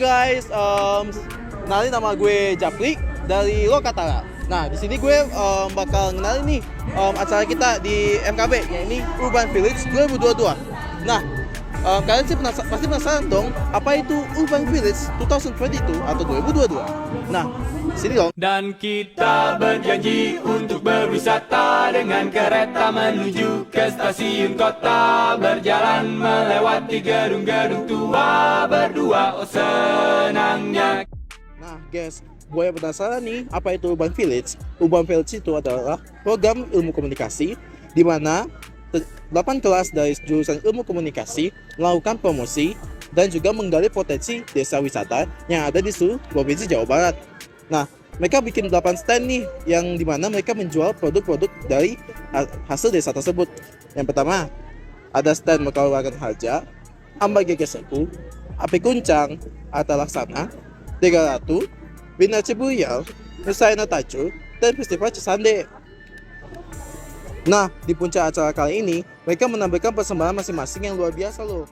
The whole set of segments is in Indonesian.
guys, kenalin nama gue Japri dari Lokatara. Nah, di sini gue bakal ngenalin nih acara kita di MKB, yakni Urban Village 2022. Nah, kalian sih pasti penasaran dong, apa itu Urban Village 2022 atau 2022? Nah, sini dong. Dan kita berjanji untuk berwisata dengan kereta menuju ke stasiun kota, berjalan melewati gedung-gedung tua berdua, oh senangnya. Nah guys, gue penasaran nih, apa itu Urban Village? Urban Village itu adalah program ilmu komunikasi di mana 8 kelas dari jurusan ilmu komunikasi melakukan promosi dan juga menggali potensi desa wisata yang ada di seluruh provinsi Jawa Barat. Nah, mereka bikin 8 stand nih, yang dimana mereka menjual produk-produk dari hasil desa tersebut. Yang pertama, ada stand Mekawaran Harja, Amba Gegeseku, Api Kuncang, Arta Laksana, Tiga Ratu, Bina Cibuyal, Nusaina Tajur, dan Festival Cisande. Nah, di puncak acara kali ini, mereka menampilkan persembahan masing-masing yang luar biasa loh.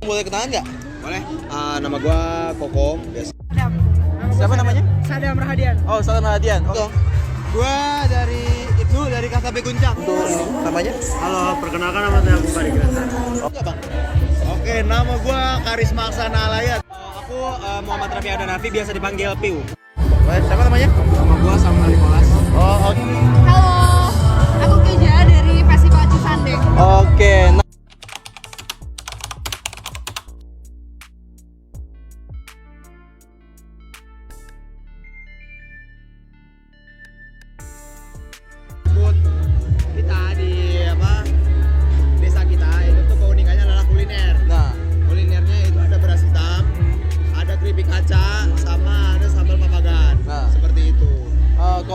Boleh kenalan nggak? Boleh. Nama gua Koko. Biasa. Siapa namanya? Sadam Rahadian. Oh, Salam Hadian. Oh, Gua dari Ibnu dari Kasabe Kuncang. itu namanya? Halo, perkenalkan nama saya Abu Farid Grasa. Oh, enggak bang. Oke, nama gua Karisma Aksana Alayat. Aku Muhammad Rafi Adanafi, biasa dipanggil Piu. Siapa namanya? Nama gua Samuel Nicholas. Oh, oke. Halo, aku Keja dari Festival Cisande. Oke. Kita di desa kita itu tuh keunikannya adalah kuliner. Nah, Kulinernya itu ada beras hitam, ada keripik kaca, sama ada sambal papagan. Nah. Seperti itu.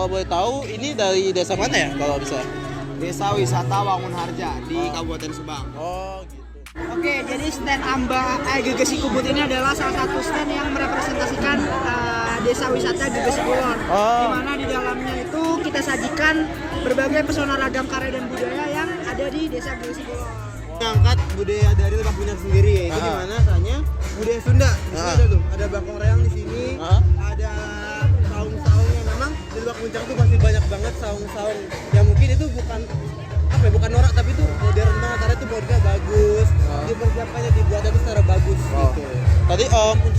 kalau boleh tahu, ini dari desa mana ya kalau bisa? Desa Wisata Wangun Harja di Kabupaten Subang. Oh, gitu. Oke, jadi stand Amba Gegesi Kubut ini adalah salah satu stand yang merepresentasikan desa wisata Gegesi Kulon. Oh. Di mana di dalamnya itu kita sajikan berbagai pesona ragam karya dan budaya yang ada di desa Gegesi Kulon. Ngangkat budaya dari Lebak Puncak sendiri, yaitu di mana asalnya budaya Sunda. Di sini ada tuh, ada bakong reang di sini, ada saung-saung yang memang di Lebak Puncak tuh masih banyak banget saung-saung yang mungkin itu bukan norak, tapi itu modern banget, karena itu modelnya bagus, dipersiapkannya, dibuatnya itu secara bagus gitu. Tadi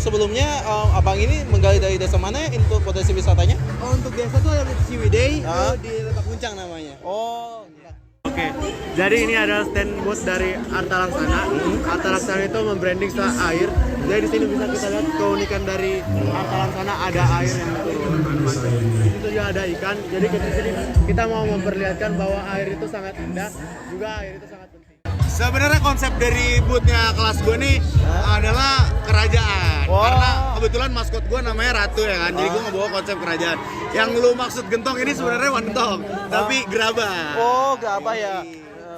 sebelumnya abang ini menggali dari desa mana ya untuk potensi wisatanya? Oh, untuk desa tuh ada Ciwidey, itu di Lebak Puncak namanya. Oh. Oke, jadi ini adalah stand booth dari Arta Laksana. Arta Laksana itu membranding setelah air. Jadi di sini bisa kita lihat keunikan dari Arta Laksana, ada air yang turun. Di situ juga ada ikan. Jadi di sini kita mau memperlihatkan bahwa air itu sangat indah, juga air itu sangat penting. Sebenarnya konsep dari boothnya kelas gue nih adalah kerajaan. Wow. Karena kebetulan maskot gue namanya Ratu ya kan. Jadi gue ngebawa konsep kerajaan. Yang lu maksud gentong ini sebenarnya wantong, tapi gerabah. Oh, apa ya?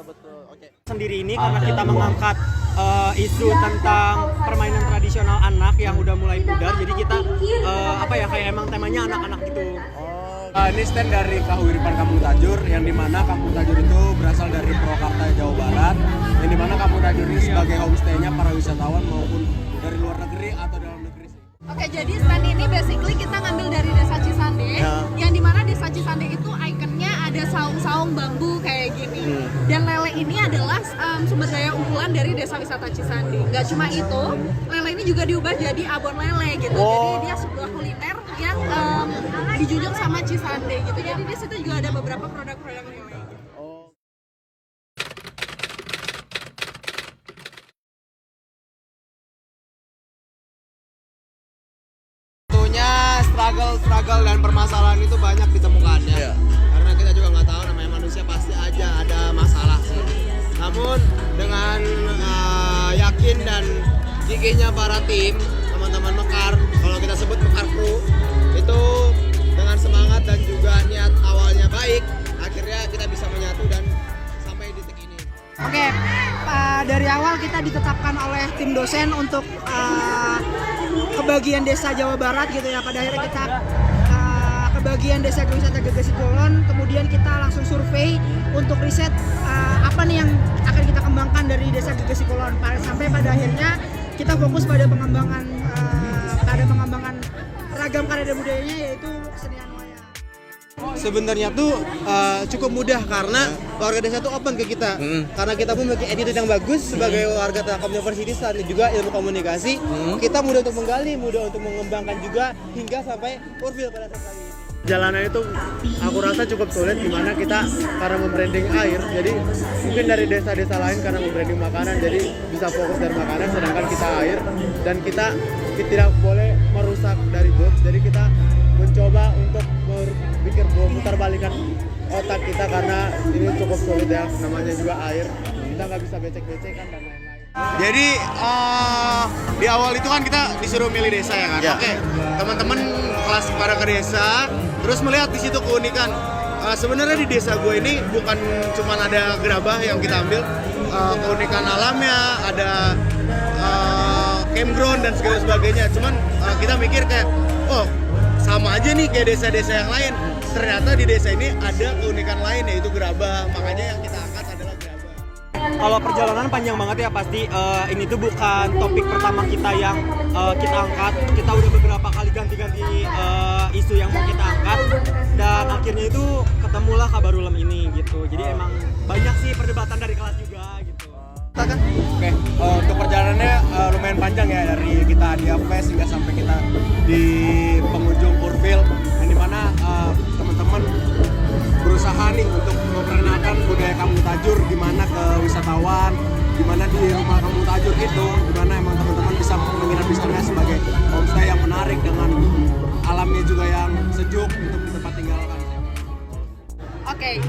Betul. Oke. Sendiri ini karena kita mengangkat isu tentang permainan tradisional anak yang udah mulai pudar, jadi kita kayak emang temanya anak-anak gitu. Ini stand dari Kahuripan Kampung Tajur, yang dimana Kampung Tajur itu berasal dari Purwakarta, Jawa Barat, yang dimana Kampung Tajur ini sebagai homestay-nya para wisatawan maupun dari luar negeri atau dalam negeri. Oke, jadi stand ini basically kita ngambil dari desa Cisande, yang dimana desa Cisande itu ikonnya ada saung-saung bambu kayak gini. Dan lele ini adalah sumber daya unggulan dari desa wisata Cisande. Gak cuma itu, lele ini juga diubah jadi abon lele gitu. Jadi dia sebuah kuliner yang dijunjung sama Cisande gitu. Jadi di situ juga ada beberapa produk-produk lele. Struggle dan permasalahan itu banyak ditemukannya. Iya. Karena kita juga nggak tahu, namanya manusia pasti aja ada masalah sih. Namun dengan yakin dan gigihnya para tim, teman-teman Mekar, kalau kita sebut Mekar Crew, itu dengan semangat dan juga niat awalnya baik, akhirnya kita bisa menyatu dan sampai di titik ini. Oke, dari awal kita ditetapkan oleh tim dosen untuk kebagian desa Jawa Barat gitu ya. Pada akhirnya kita ke bagian Desa Wisata Gegesi Kulon, kemudian kita langsung survei untuk riset apa nih yang akan kita kembangkan dari Desa Gegesi Kulon, sampai pada akhirnya kita fokus pada pengembangan ragam karya dan budayanya, yaitu kesenian wayang. Sebenarnya tuh cukup mudah karena warga desa tuh open ke kita. Karena kita pun memiliki attitude yang bagus sebagai warga Telkom University dan juga ilmu komunikasi. Kita mudah untuk menggali, mudah untuk mengembangkan juga hingga sampai Urfil pada saat kali ini. Jalanan itu aku rasa cukup sulit dimana kita karena membranding air, jadi mungkin dari desa-desa lain karena membranding makanan jadi bisa fokus dari makanan, sedangkan kita air dan kita tidak boleh merusak dari booth, jadi kita mencoba untuk berpikir putar balikan otak kita karena ini cukup sulit ya, namanya juga air, kita nggak bisa becek-becekan dan lain-lain. Jadi di awal itu kan kita disuruh milih desa ya kan. Oke, teman-teman kelas pada ke desa, terus melihat di situ keunikan. Sebenarnya di desa gue ini bukan cuma ada gerabah yang kita ambil, keunikan alamnya, ada campground dan segala sebagainya. Cuman kita mikir kayak, oh sama aja nih kayak desa-desa yang lain. Ternyata di desa ini ada keunikan lain, yaitu gerabah. Makanya yang kita angkat adalah gerabah. Kalau perjalanan panjang banget ya pasti, ini tuh bukan topik pertama kita yang kita angkat. Kita udah beberapa kali ganti-ganti isu yang mau kita angkat, dan akhirnya itu ketemulah Kabarulam ini gitu. Jadi emang banyak sih perdebatan dari kelas juga gitu. Oke, untuk perjalanannya lumayan panjang ya, dari kita di Fest hingga sampai kita di penghujung Urfil, yang dimana teman-teman berusaha nih untuk memperkenalkan budaya Kampung Tajur gimana ke wisatawan, gimana di rumah Kampung Tajur itu, gimana emang teman-teman bisa menginap di sana sebagai homestay yang menarik dengan alamnya juga yang sejuk untuk di tempat tinggal kan. Oke,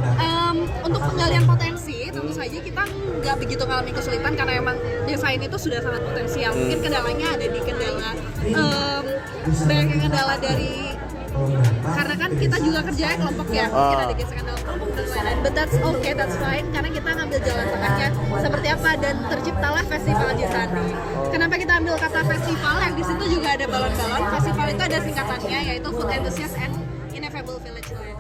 untuk penggalian potensi tentu saja kita nggak begitu mengalami kesulitan karena emang desa ini tuh sudah sangat potensial. Mungkin kendalanya ada di banyak kendala dari, karena kan kita juga kerjanya kelompok ya, mungkin ada gesekan dalam kelompok dan lain-lain. But that's okay, that's fine, karena kita ngambil jalan tengahnya seperti apa, dan terciptalah Festival Cisande. Kenapa kita ambil kata festival? Yang di situ juga ada balon-balon. Festival itu ada singkatannya, yaitu Food Enthusiast and Ineffable Village Land.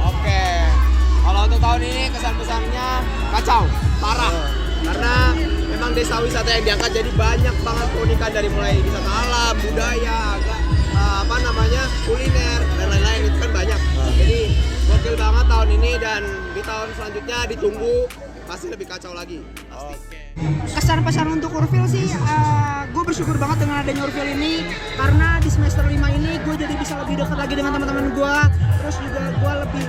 Oke, kalau untuk tahun ini kesan-pesannya kacau, parah. Karena memang desa wisata yang diangkat, jadi banyak banget keunikan dari mulai wisata alam, budaya, kuliner dan lain-lain, itu kan banyak. Jadi gokil banget tahun ini, dan di tahun selanjutnya ditunggu pasti lebih kacau lagi. Pasti. Kesan pesan untuk Urfil sih, gue bersyukur banget dengan adanya Urfil ini, karena di semester 5 ini gue jadi bisa lebih dekat lagi dengan teman-teman gue, terus juga gue lebih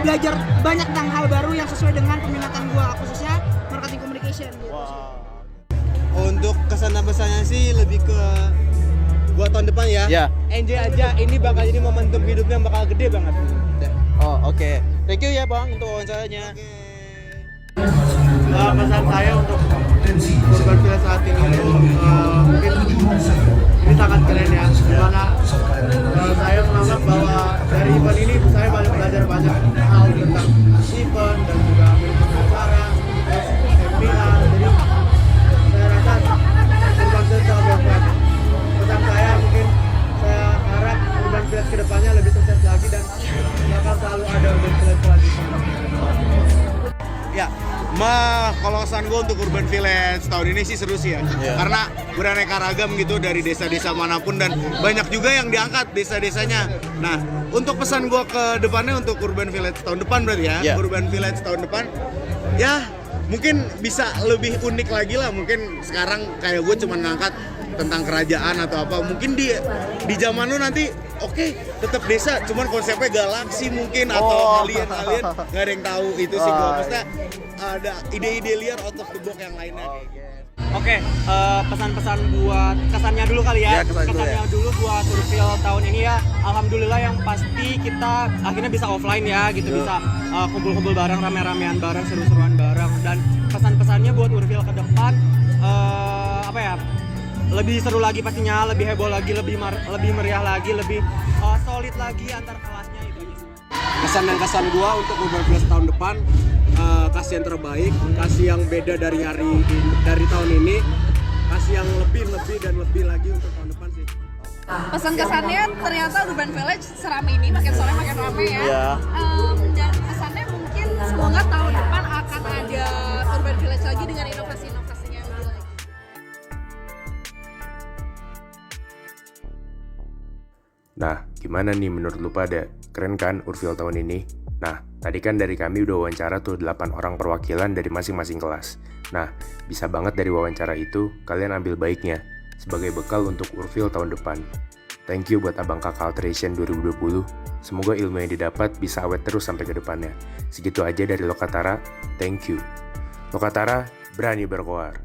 belajar banyak tentang hal baru yang sesuai dengan peminatan gue, khususnya marketing communication gitu. Untuk kesan dan pesannya sih lebih ke buat tahun depan ya. Enjoy aja, ini bakal jadi momentum hidupnya yang bakal gede banget. Oke. Thank you ya Bang untuk wawancaranya. Pesan saya untuk Urban Village saat ini itu mungkin ini sangat keren ya, dimana saya menganggap bahwa dari event ini saya belajar banyak hal tentang event dan juga manajemen acara, terus seminar. Jadi saya rasa Urban Village sangat bermanfaat. Pesan saya mungkin, saya harap Urban Village kedepannya lebih sukses lagi dan bakal selalu ada Urban Village lagi. Ya, kalau kesan gue untuk Urban Village tahun ini sih seru sih ya, karena beraneka ragam gitu dari desa-desa manapun, dan banyak juga yang diangkat desa-desanya. Nah, untuk pesan gue ke depannya untuk Urban Village tahun depan berarti ya, Urban Village tahun depan, ya mungkin bisa lebih unik lagi lah. Mungkin sekarang kayak gue cuma ngangkat tentang kerajaan atau apa, mungkin di zaman lu nanti tetap desa, cuman konsepnya galaksi mungkin, atau alien nggak ada yang tahu. Itu sih gue maksudnya ada ide-ide liar out of the box yang lainnya. Oke, pesan-pesan buat kesannya dulu kali ya. Kesannya dulu buat Urfil tahun ini ya. Alhamdulillah yang pasti kita akhirnya bisa offline ya gitu, bisa kumpul-kumpul bareng, rame-ramean bareng, seru-seruan bareng. Dan pesan-pesannya buat Urfil ke depan, lebih seru lagi pastinya, lebih heboh lagi, lebih meriah lagi, lebih solid lagi antar kelasnya, itu aja sih. Kesan dan kesan gua untuk Urban Village tahun depan, kasih yang terbaik, kasih yang beda dari tahun ini, kasih yang lebih dan lebih lagi untuk tahun depan sih. Pesan kesannya ternyata Urban Village seram ini, makin sore makin rame ya. Iya. Dan kesannya mungkin semoga tahun depan akan ada Urban Village lagi dengan inovasi-inovasinya yang lebih lagi. Nah, gimana nih menurut lu pada? Keren kan Urfil tahun ini? Nah, tadi kan dari kami udah wawancara tuh 8 orang perwakilan dari masing-masing kelas. Nah, bisa banget dari wawancara itu, kalian ambil baiknya sebagai bekal untuk Urfil tahun depan. Thank you buat Abang Kakak Alteration 2020. Semoga ilmu yang didapat bisa awet terus sampai ke depannya. Segitu aja dari Lokatara, thank you. Lokatara, berani berkoar.